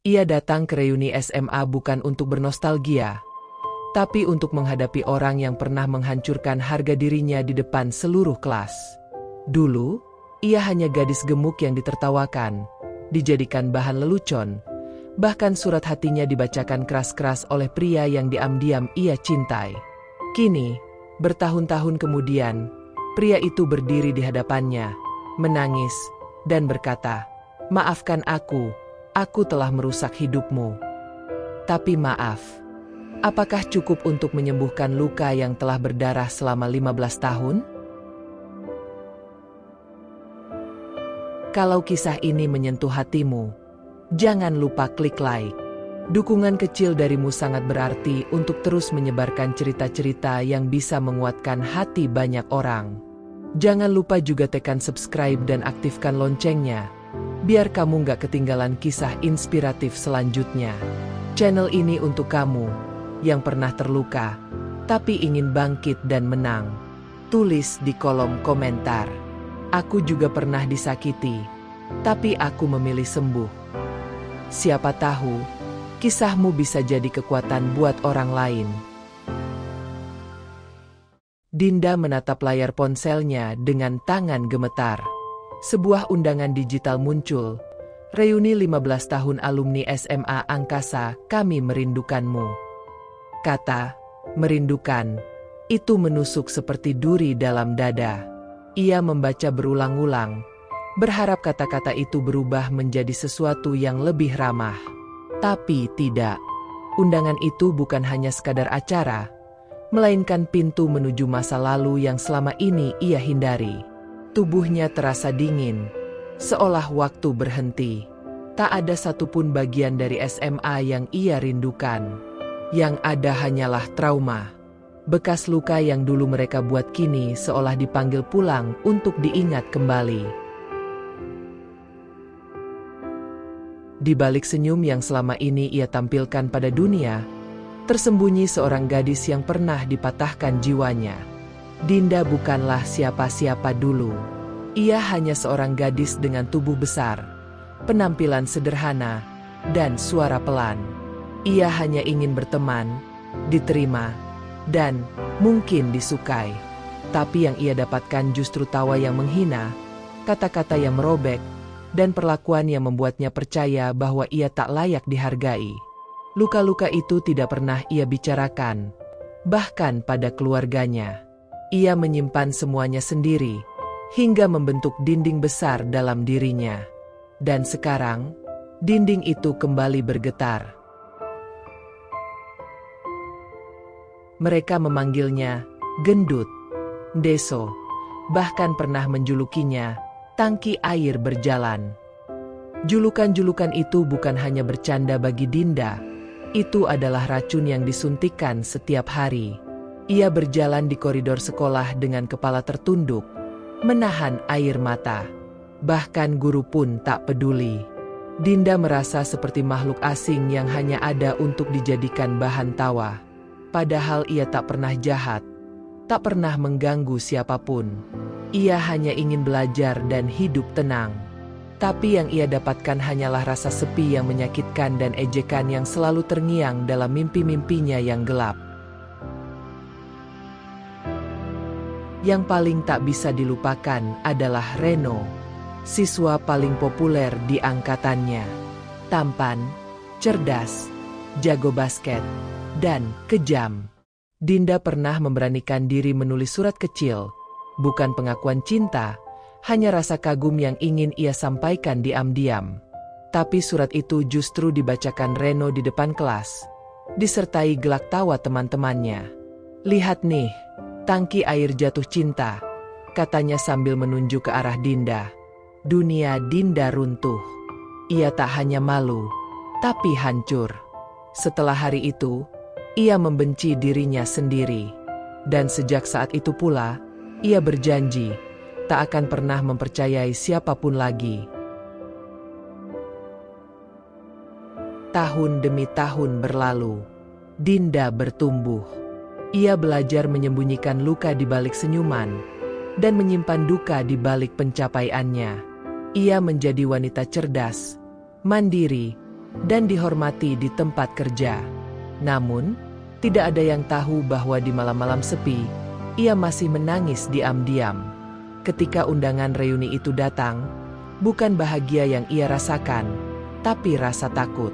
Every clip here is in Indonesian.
Ia datang ke reuni SMA bukan untuk bernostalgia, tapi untuk menghadapi orang yang pernah menghancurkan harga dirinya di depan seluruh kelas. Dulu, ia hanya gadis gemuk yang ditertawakan, dijadikan bahan lelucon, bahkan surat hatinya dibacakan keras-keras oleh pria yang diam-diam ia cintai. Kini, bertahun-tahun kemudian, pria itu berdiri di hadapannya, menangis, dan berkata, "Maafkan aku telah merusak hidupmu. Tapi maaf, apakah cukup untuk menyembuhkan luka yang telah berdarah selama 15 tahun?" Kalau kisah ini menyentuh hatimu, jangan lupa klik like. Dukungan kecil darimu sangat berarti untuk terus menyebarkan cerita-cerita yang bisa menguatkan hati banyak orang. Jangan lupa juga tekan subscribe dan aktifkan loncengnya, biar kamu nggak ketinggalan kisah inspiratif selanjutnya. Channel ini untuk kamu yang pernah terluka, tapi ingin bangkit dan menang. Tulis di kolom komentar. Aku juga pernah disakiti, tapi aku memilih sembuh. Siapa tahu, kisahmu bisa jadi kekuatan buat orang lain. Dinda menatap layar ponselnya dengan tangan gemetar. Sebuah undangan digital muncul. Reuni 15 tahun alumni SMA Angkasa, kami merindukanmu. Kata, merindukan, itu menusuk seperti duri dalam dada. Ia membaca berulang-ulang, berharap kata-kata itu berubah menjadi sesuatu yang lebih ramah. Tapi tidak. Undangan itu bukan hanya sekadar acara, melainkan pintu menuju masa lalu yang selama ini ia hindari. Tubuhnya terasa dingin, seolah waktu berhenti. Tak ada satupun bagian dari SMA yang ia rindukan. Yang ada hanyalah trauma. Bekas luka yang dulu mereka buat kini seolah dipanggil pulang untuk diingat kembali. Di balik senyum yang selama ini ia tampilkan pada dunia, tersembunyi seorang gadis yang pernah dipatahkan jiwanya. Dinda bukanlah siapa-siapa dulu. Ia hanya seorang gadis dengan tubuh besar, penampilan sederhana, dan suara pelan. Ia hanya ingin berteman, diterima, dan mungkin disukai. Tapi yang ia dapatkan justru tawa yang menghina, kata-kata yang merobek, dan perlakuan yang membuatnya percaya bahwa ia tak layak dihargai. Luka-luka itu tidak pernah ia bicarakan, bahkan pada keluarganya. Ia menyimpan semuanya sendiri, hingga membentuk dinding besar dalam dirinya. Dan sekarang, dinding itu kembali bergetar. Mereka memanggilnya gendut, deso, bahkan pernah menjulukinya tangki air berjalan. Julukan-julukan itu bukan hanya bercanda bagi Dinda, itu adalah racun yang disuntikkan setiap hari. Ia berjalan di koridor sekolah dengan kepala tertunduk, menahan air mata. Bahkan guru pun tak peduli. Dinda merasa seperti makhluk asing yang hanya ada untuk dijadikan bahan tawa. Padahal ia tak pernah jahat, tak pernah mengganggu siapapun. Ia hanya ingin belajar dan hidup tenang. Tapi yang ia dapatkan hanyalah rasa sepi yang menyakitkan dan ejekan yang selalu terngiang dalam mimpi-mimpinya yang gelap. Yang paling tak bisa dilupakan adalah Reno, siswa paling populer di angkatannya. Tampan, cerdas, jago basket, dan kejam. Dinda pernah memberanikan diri menulis surat kecil, bukan pengakuan cinta, hanya rasa kagum yang ingin ia sampaikan diam-diam. Tapi surat itu justru dibacakan Reno di depan kelas, disertai gelak tawa teman-temannya. "Lihat nih, tangki air jatuh cinta," katanya sambil menunjuk ke arah Dinda. Dunia Dinda runtuh. Ia tak hanya malu, tapi hancur. Setelah hari itu, ia membenci dirinya sendiri. Dan sejak saat itu pula, ia berjanji tak akan pernah mempercayai siapapun lagi. Tahun demi tahun berlalu, Dinda bertumbuh. Ia belajar menyembunyikan luka di balik senyuman dan menyimpan duka di balik pencapaiannya. Ia menjadi wanita cerdas, mandiri, dan dihormati di tempat kerja. Namun, tidak ada yang tahu bahwa di malam-malam sepi, ia masih menangis diam-diam. Ketika undangan reuni itu datang, bukan bahagia yang ia rasakan, tapi rasa takut.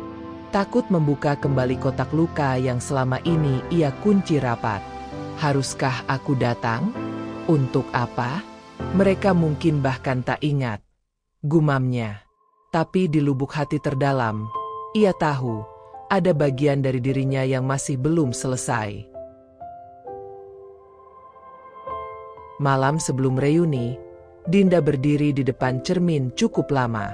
Takut membuka kembali kotak luka yang selama ini ia kunci rapat. Haruskah aku datang? Untuk apa? Mereka mungkin bahkan tak ingat, gumamnya. Tapi di lubuk hati terdalam, ia tahu ada bagian dari dirinya yang masih belum selesai. Malam sebelum reuni, Dinda berdiri di depan cermin cukup lama.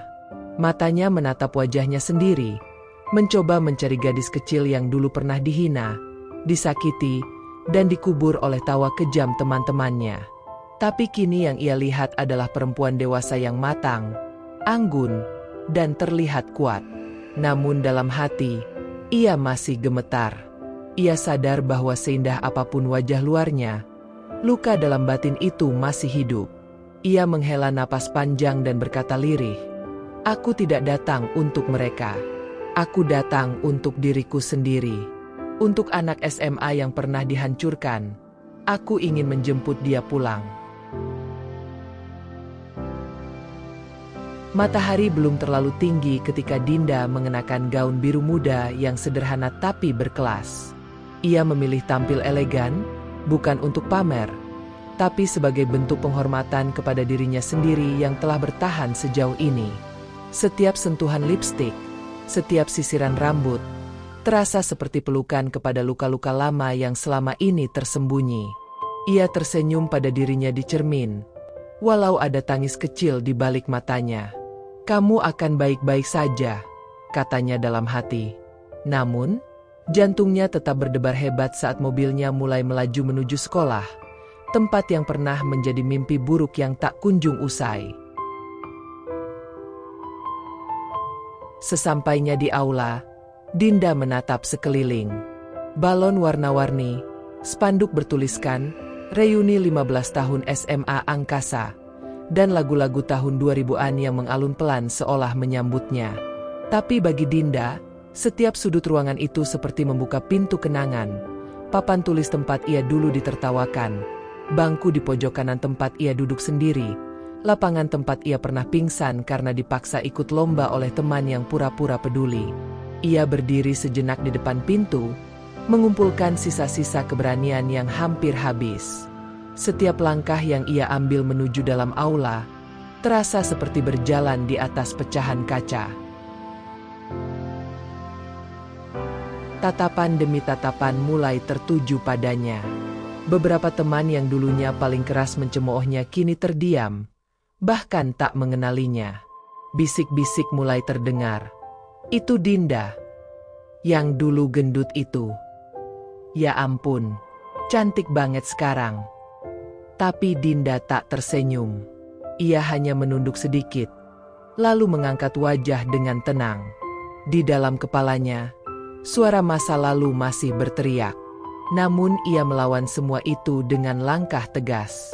Matanya menatap wajahnya sendiri, mencoba mencari gadis kecil yang dulu pernah dihina, disakiti, dan dikubur oleh tawa kejam teman-temannya. Tapi kini yang ia lihat adalah perempuan dewasa yang matang, anggun, dan terlihat kuat. Namun dalam hati, ia masih gemetar. Ia sadar bahwa seindah apapun wajah luarnya, luka dalam batin itu masih hidup. Ia menghela napas panjang dan berkata lirih, "Aku tidak datang untuk mereka. Aku datang untuk diriku sendiri. Untuk anak SMA yang pernah dihancurkan. Aku ingin menjemput dia pulang." Matahari belum terlalu tinggi ketika Dinda mengenakan gaun biru muda yang sederhana tapi berkelas. Ia memilih tampil elegan, bukan untuk pamer, tapi sebagai bentuk penghormatan kepada dirinya sendiri yang telah bertahan sejauh ini. Setiap sentuhan lipstik, setiap sisiran rambut, terasa seperti pelukan kepada luka-luka lama yang selama ini tersembunyi. Ia tersenyum pada dirinya di cermin, walau ada tangis kecil di balik matanya. "Kamu akan baik-baik saja," katanya dalam hati. Namun, jantungnya tetap berdebar hebat saat mobilnya mulai melaju menuju sekolah, tempat yang pernah menjadi mimpi buruk yang tak kunjung usai. Sesampainya di aula, Dinda menatap sekeliling. Balon warna-warni, spanduk bertuliskan, "Reuni 15 tahun SMA Angkasa," dan lagu-lagu tahun 2000-an yang mengalun pelan seolah menyambutnya. Tapi bagi Dinda, setiap sudut ruangan itu seperti membuka pintu kenangan. Papan tulis tempat ia dulu ditertawakan, bangku di pojok kanan tempat ia duduk sendiri, lapangan tempat ia pernah pingsan karena dipaksa ikut lomba oleh teman yang pura-pura peduli. Ia berdiri sejenak di depan pintu, mengumpulkan sisa-sisa keberanian yang hampir habis. Setiap langkah yang ia ambil menuju dalam aula, terasa seperti berjalan di atas pecahan kaca. Tatapan demi tatapan mulai tertuju padanya. Beberapa teman yang dulunya paling keras mencemoohnya kini terdiam, bahkan tak mengenalinya. Bisik-bisik mulai terdengar. "Itu Dinda, yang dulu gendut itu. Ya ampun, cantik banget sekarang." Tapi Dinda tak tersenyum. Ia hanya menunduk sedikit, lalu mengangkat wajah dengan tenang. Di dalam kepalanya, suara masa lalu masih berteriak. Namun ia melawan semua itu dengan langkah tegas.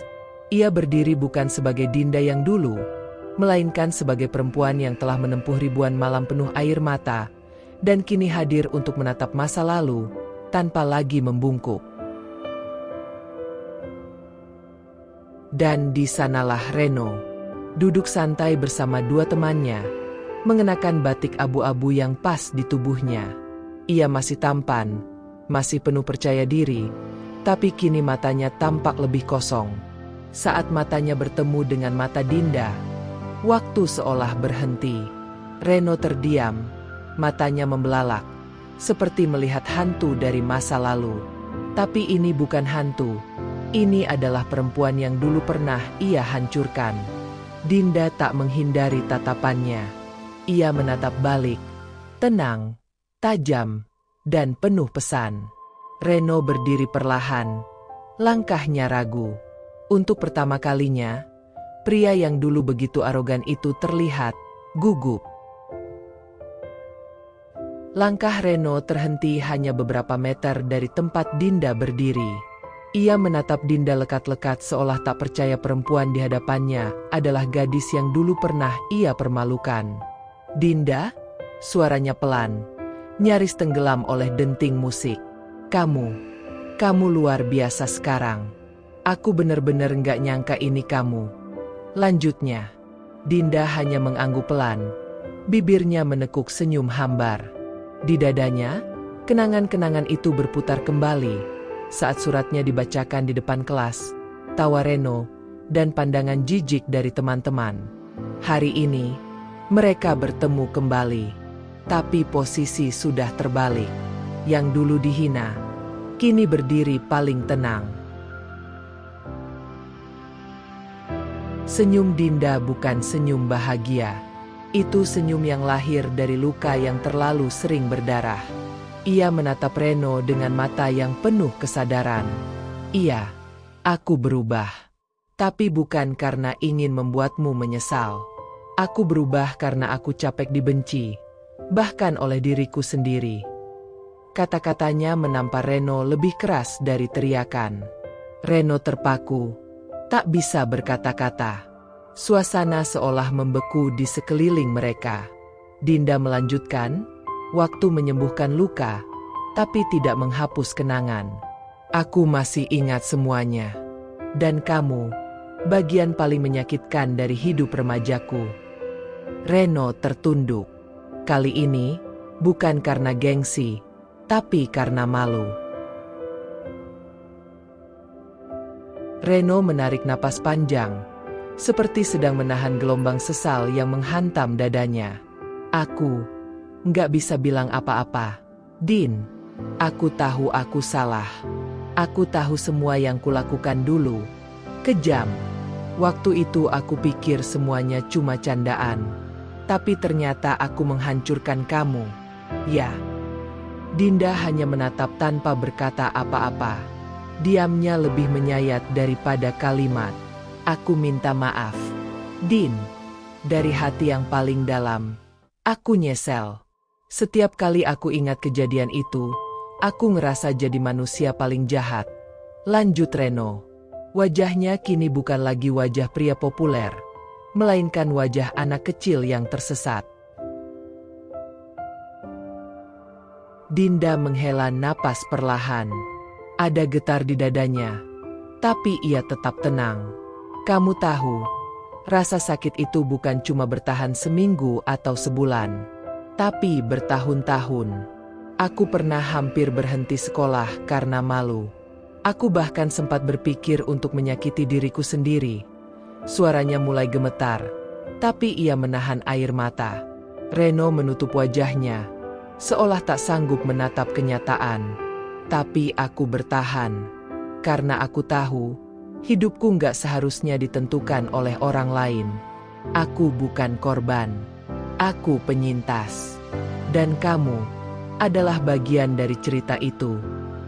Ia berdiri bukan sebagai Dinda yang dulu, melainkan sebagai perempuan yang telah menempuh ribuan malam penuh air mata, dan kini hadir untuk menatap masa lalu, tanpa lagi membungkuk. Dan di sanalah Reno, duduk santai bersama dua temannya, mengenakan batik abu-abu yang pas di tubuhnya. Ia masih tampan, masih penuh percaya diri, tapi kini matanya tampak lebih kosong. Saat matanya bertemu dengan mata Dinda, waktu seolah berhenti. Reno terdiam, matanya membelalak, seperti melihat hantu dari masa lalu. Tapi ini bukan hantu, ini adalah perempuan yang dulu pernah ia hancurkan. Dinda tak menghindari tatapannya. Ia menatap balik, tenang, tajam, dan penuh pesan. Reno berdiri perlahan, langkahnya ragu. Untuk pertama kalinya, pria yang dulu begitu arogan itu terlihat gugup. Langkah Reno terhenti hanya beberapa meter dari tempat Dinda berdiri. Ia menatap Dinda lekat-lekat seolah tak percaya perempuan di hadapannya adalah gadis yang dulu pernah ia permalukan. "Dinda?" Suaranya pelan, nyaris tenggelam oleh denting musik. Kamu luar biasa sekarang. Aku benar-benar nggak nyangka ini kamu. Lanjutnya, Dinda hanya mengangguk pelan. Bibirnya menekuk senyum hambar. Di dadanya, kenangan-kenangan itu berputar kembali. Saat suratnya dibacakan di depan kelas, tawa Reno, dan pandangan jijik dari teman-teman. Hari ini, mereka bertemu kembali. Tapi posisi sudah terbalik. Yang dulu dihina, kini berdiri paling tenang. Senyum Dinda bukan senyum bahagia. Itu senyum yang lahir dari luka yang terlalu sering berdarah. Ia menatap Reno dengan mata yang penuh kesadaran. Iya, aku berubah. Tapi bukan karena ingin membuatmu menyesal. Aku berubah karena aku capek dibenci, bahkan oleh diriku sendiri. Kata-katanya menampar Reno lebih keras dari teriakan. Reno terpaku, tak bisa berkata-kata. Suasana seolah membeku di sekeliling mereka. Dinda melanjutkan, waktu menyembuhkan luka, tapi tidak menghapus kenangan. Aku masih ingat semuanya. Dan kamu, bagian paling menyakitkan dari hidup remajaku. Reno tertunduk. Kali ini, bukan karena gengsi, tapi karena malu. Reno menarik napas panjang, seperti sedang menahan gelombang sesal yang menghantam dadanya. Aku nggak bisa bilang apa-apa. Din, aku tahu aku salah. Aku tahu semua yang kulakukan dulu. Kejam. Waktu itu aku pikir semuanya cuma candaan. Tapi ternyata aku menghancurkan kamu. Ya. Dinda hanya menatap tanpa berkata apa-apa. Diamnya lebih menyayat daripada kalimat. Aku minta maaf. Din. Dari hati yang paling dalam. Aku nyesel. Setiap kali aku ingat kejadian itu, aku ngerasa jadi manusia paling jahat. Lanjut Reno. Wajahnya kini bukan lagi wajah pria populer, melainkan wajah anak kecil yang tersesat. Dinda menghela napas perlahan. Ada getar di dadanya, tapi ia tetap tenang. Kamu tahu, rasa sakit itu bukan cuma bertahan seminggu atau sebulan, tapi bertahun-tahun. Aku pernah hampir berhenti sekolah karena malu. Aku bahkan sempat berpikir untuk menyakiti diriku sendiri. Suaranya mulai gemetar, tapi ia menahan air mata. Reno menutup wajahnya, seolah tak sanggup menatap kenyataan. Tapi aku bertahan, karena aku tahu, hidupku nggak seharusnya ditentukan oleh orang lain. Aku bukan korban, aku penyintas. Dan kamu adalah bagian dari cerita itu.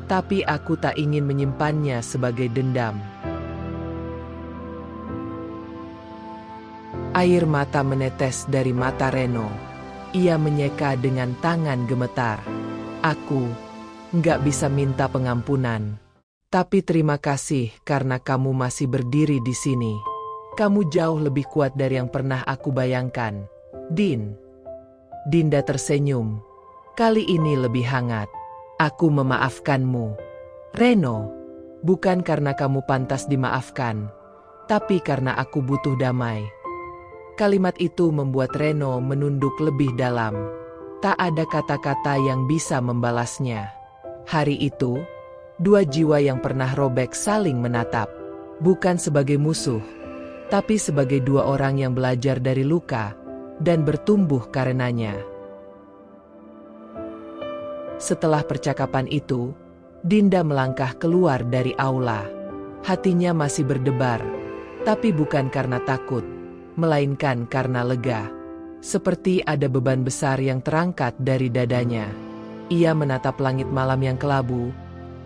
Tapi aku tak ingin menyimpannya sebagai dendam. Air mata menetes dari mata Reno. Ia menyeka dengan tangan gemetar. Aku nggak bisa minta pengampunan. Tapi terima kasih karena kamu masih berdiri di sini. Kamu jauh lebih kuat dari yang pernah aku bayangkan. Din. Dinda tersenyum. Kali ini lebih hangat. Aku memaafkanmu. Reno, bukan karena kamu pantas dimaafkan, tapi karena aku butuh damai. Kalimat itu membuat Reno menunduk lebih dalam. Tak ada kata-kata yang bisa membalasnya. Hari itu, dua jiwa yang pernah robek saling menatap. Bukan sebagai musuh, tapi sebagai dua orang yang belajar dari luka dan bertumbuh karenanya. Setelah percakapan itu, Dinda melangkah keluar dari aula. Hatinya masih berdebar, tapi bukan karena takut, melainkan karena lega. Seperti ada beban besar yang terangkat dari dadanya. Ia menatap langit malam yang kelabu,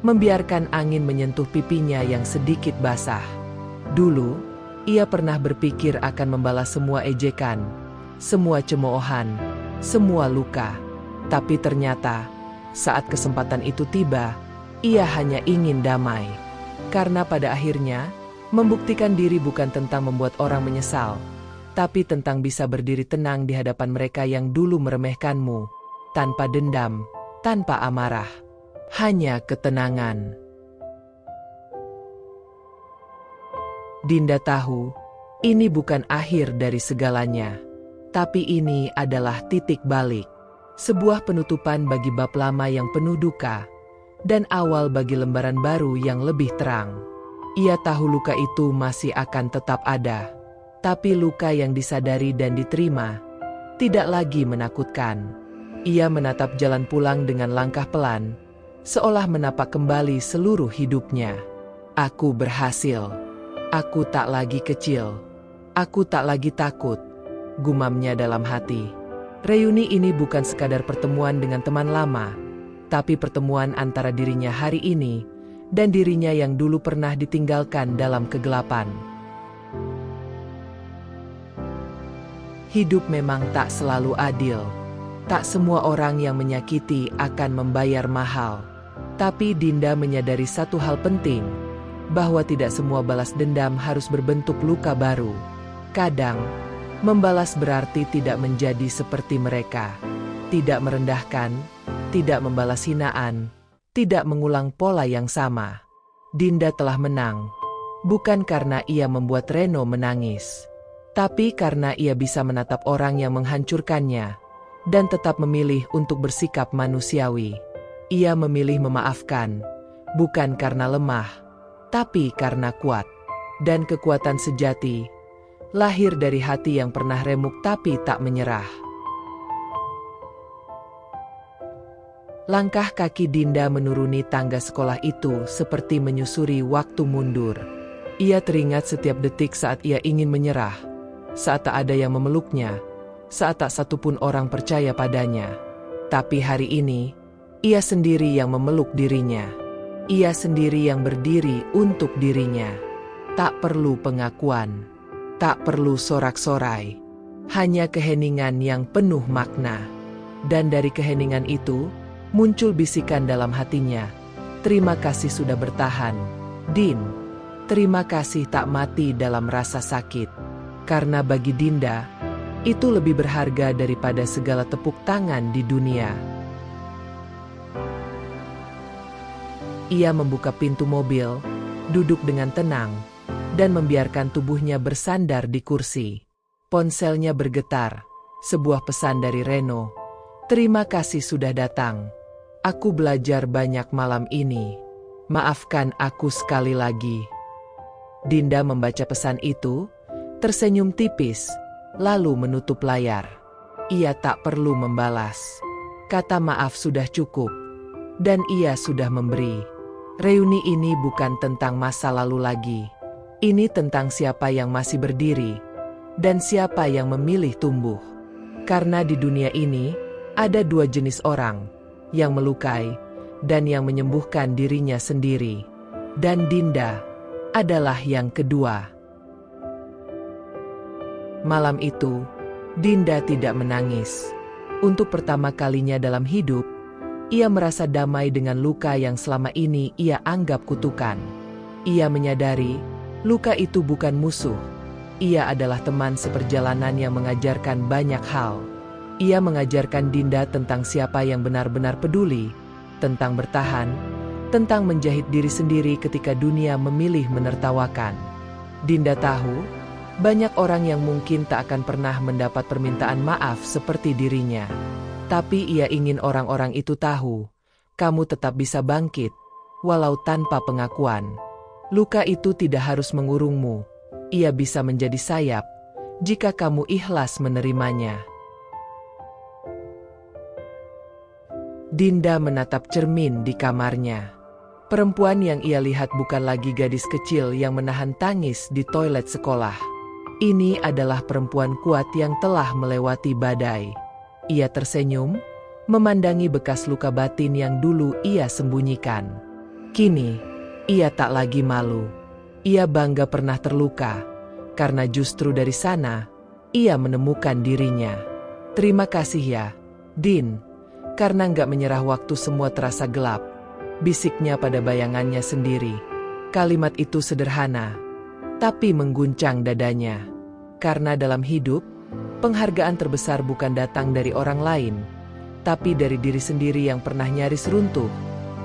membiarkan angin menyentuh pipinya yang sedikit basah. Dulu, ia pernah berpikir akan membalas semua ejekan, semua cemoohan, semua luka. Tapi ternyata, saat kesempatan itu tiba, ia hanya ingin damai. Karena pada akhirnya, membuktikan diri bukan tentang membuat orang menyesal, tapi tentang bisa berdiri tenang di hadapan mereka yang dulu meremehkanmu, tanpa dendam, tanpa amarah, hanya ketenangan. Dinda tahu, ini bukan akhir dari segalanya, tapi ini adalah titik balik, sebuah penutupan bagi bab lama yang penuh duka, dan awal bagi lembaran baru yang lebih terang. Ia tahu luka itu masih akan tetap ada, tapi luka yang disadari dan diterima tidak lagi menakutkan. Ia menatap jalan pulang dengan langkah pelan, seolah menapak kembali seluruh hidupnya. Aku berhasil. Aku tak lagi kecil. Aku tak lagi takut, gumamnya dalam hati. Reuni ini bukan sekadar pertemuan dengan teman lama, tapi pertemuan antara dirinya hari ini dan dirinya yang dulu pernah ditinggalkan dalam kegelapan. Hidup memang tak selalu adil. Tak semua orang yang menyakiti akan membayar mahal. Tapi Dinda menyadari satu hal penting, bahwa tidak semua balas dendam harus berbentuk luka baru. Kadang, membalas berarti tidak menjadi seperti mereka. Tidak merendahkan, tidak membalas hinaan, tidak mengulang pola yang sama. Dinda telah menang, bukan karena ia membuat Reno menangis, tapi karena ia bisa menatap orang yang menghancurkannya, dan tetap memilih untuk bersikap manusiawi. Ia memilih memaafkan, bukan karena lemah, tapi karena kuat. Dan kekuatan sejati lahir dari hati yang pernah remuk tapi tak menyerah. Langkah kaki Dinda menuruni tangga sekolah itu seperti menyusuri waktu mundur. Ia teringat setiap detik saat ia ingin menyerah, saat tak ada yang memeluknya, saat tak satupun orang percaya padanya. Tapi hari ini, ia sendiri yang memeluk dirinya. Ia sendiri yang berdiri untuk dirinya. Tak perlu pengakuan, tak perlu sorak-sorai, hanya keheningan yang penuh makna. Dan dari keheningan itu, muncul bisikan dalam hatinya. Terima kasih sudah bertahan, Din. Terima kasih tak mati dalam rasa sakit. Karena bagi Dinda, itu lebih berharga daripada segala tepuk tangan di dunia. Ia membuka pintu mobil, duduk dengan tenang, dan membiarkan tubuhnya bersandar di kursi. Ponselnya bergetar, sebuah pesan dari Reno. Terima kasih sudah datang. Aku belajar banyak malam ini. Maafkan aku sekali lagi. Dinda membaca pesan itu, tersenyum tipis, lalu menutup layar. Ia tak perlu membalas. Kata maaf sudah cukup, dan ia sudah memberi. Reuni ini bukan tentang masa lalu lagi. Ini tentang siapa yang masih berdiri, dan siapa yang memilih tumbuh. Karena di dunia ini, ada dua jenis orang, yang melukai, dan yang menyembuhkan dirinya sendiri. Dan Dinda adalah yang kedua. Malam itu, Dinda tidak menangis. Untuk pertama kalinya dalam hidup, ia merasa damai dengan luka yang selama ini ia anggap kutukan. Ia menyadari, luka itu bukan musuh. Ia adalah teman seperjalanan yang mengajarkan banyak hal. Ia mengajarkan Dinda tentang siapa yang benar-benar peduli, tentang bertahan, tentang menjahit diri sendiri ketika dunia memilih menertawakan. Dinda tahu, banyak orang yang mungkin tak akan pernah mendapat permintaan maaf seperti dirinya. Tapi ia ingin orang-orang itu tahu, kamu tetap bisa bangkit, walau tanpa pengakuan. Luka itu tidak harus mengurungmu. Ia bisa menjadi sayap, jika kamu ikhlas menerimanya. Dinda menatap cermin di kamarnya. Perempuan yang ia lihat bukan lagi gadis kecil yang menahan tangis di toilet sekolah. Ini adalah perempuan kuat yang telah melewati badai. Ia tersenyum, memandangi bekas luka batin yang dulu ia sembunyikan. Kini, ia tak lagi malu. Ia bangga pernah terluka, karena justru dari sana, ia menemukan dirinya. Terima kasih ya, Din, karena nggak menyerah waktu semua terasa gelap. Bisiknya pada bayangannya sendiri. Kalimat itu sederhana, tapi mengguncang dadanya. Karena dalam hidup, penghargaan terbesar bukan datang dari orang lain, tapi dari diri sendiri yang pernah nyaris runtuh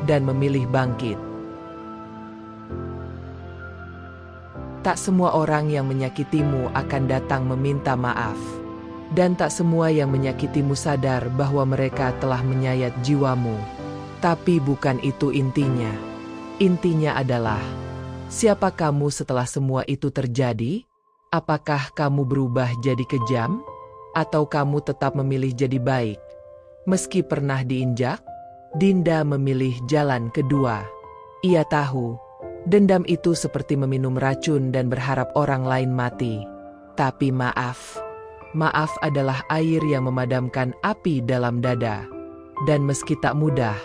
dan memilih bangkit. Tak semua orang yang menyakitimu akan datang meminta maaf. Dan tak semua yang menyakitimu sadar bahwa mereka telah menyayat jiwamu. Tapi bukan itu intinya. Intinya adalah, siapa kamu setelah semua itu terjadi? Apakah kamu berubah jadi kejam? Atau kamu tetap memilih jadi baik? Meski pernah diinjak, Dinda memilih jalan kedua. Ia tahu, dendam itu seperti meminum racun dan berharap orang lain mati. Tapi maaf adalah air yang memadamkan api dalam dada. Dan meski tak mudah,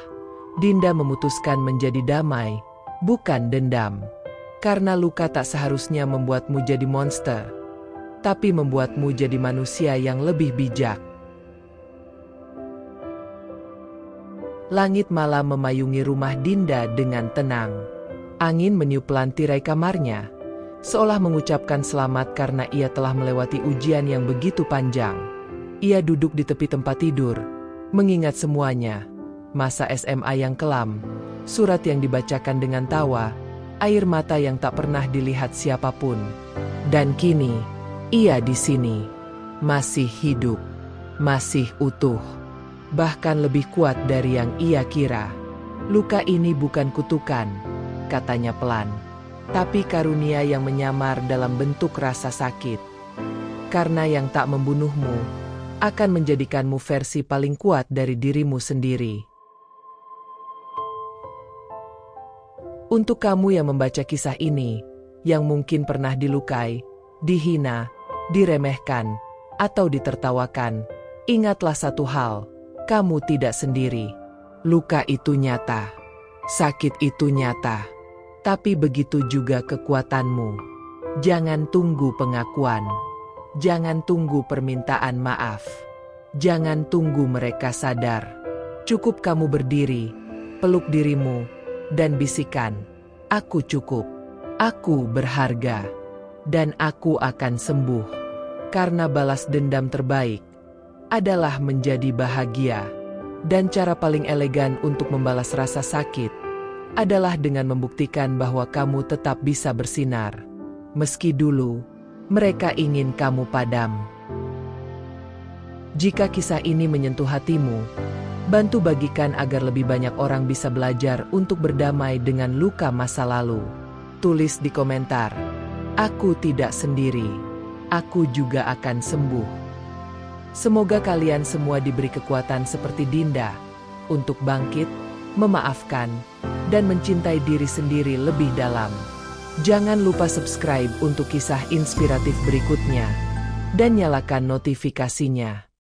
Dinda memutuskan menjadi damai, bukan dendam. Karena luka tak seharusnya membuatmu jadi monster, tapi membuatmu jadi manusia yang lebih bijak. Langit malam memayungi rumah Dinda dengan tenang. Angin meniup lantirai kamarnya, seolah mengucapkan selamat karena ia telah melewati ujian yang begitu panjang. Ia duduk di tepi tempat tidur, mengingat semuanya. Masa SMA yang kelam, surat yang dibacakan dengan tawa, air mata yang tak pernah dilihat siapapun. Dan kini, ia di sini, masih hidup, masih utuh. Bahkan lebih kuat dari yang ia kira. Luka ini bukan kutukan, katanya pelan. Tapi karunia yang menyamar dalam bentuk rasa sakit. Karena yang tak membunuhmu, akan menjadikanmu versi paling kuat dari dirimu sendiri. Untuk kamu yang membaca kisah ini, yang mungkin pernah dilukai, dihina, diremehkan, atau ditertawakan, ingatlah satu hal, kamu tidak sendiri. Luka itu nyata, sakit itu nyata. Tapi begitu juga kekuatanmu. Jangan tunggu pengakuan. Jangan tunggu permintaan maaf. Jangan tunggu mereka sadar. Cukup kamu berdiri, peluk dirimu, dan bisikan, aku cukup, aku berharga, dan aku akan sembuh. Karena balas dendam terbaik adalah menjadi bahagia. Dan cara paling elegan untuk membalas rasa sakit adalah dengan membuktikan bahwa kamu tetap bisa bersinar. Meski dulu, mereka ingin kamu padam. Jika kisah ini menyentuh hatimu, bantu bagikan agar lebih banyak orang bisa belajar untuk berdamai dengan luka masa lalu. Tulis di komentar, aku tidak sendiri, aku juga akan sembuh. Semoga kalian semua diberi kekuatan seperti Dinda, untuk bangkit, memaafkan, dan mencintai diri sendiri lebih dalam. Jangan lupa subscribe untuk kisah inspiratif berikutnya, dan nyalakan notifikasinya.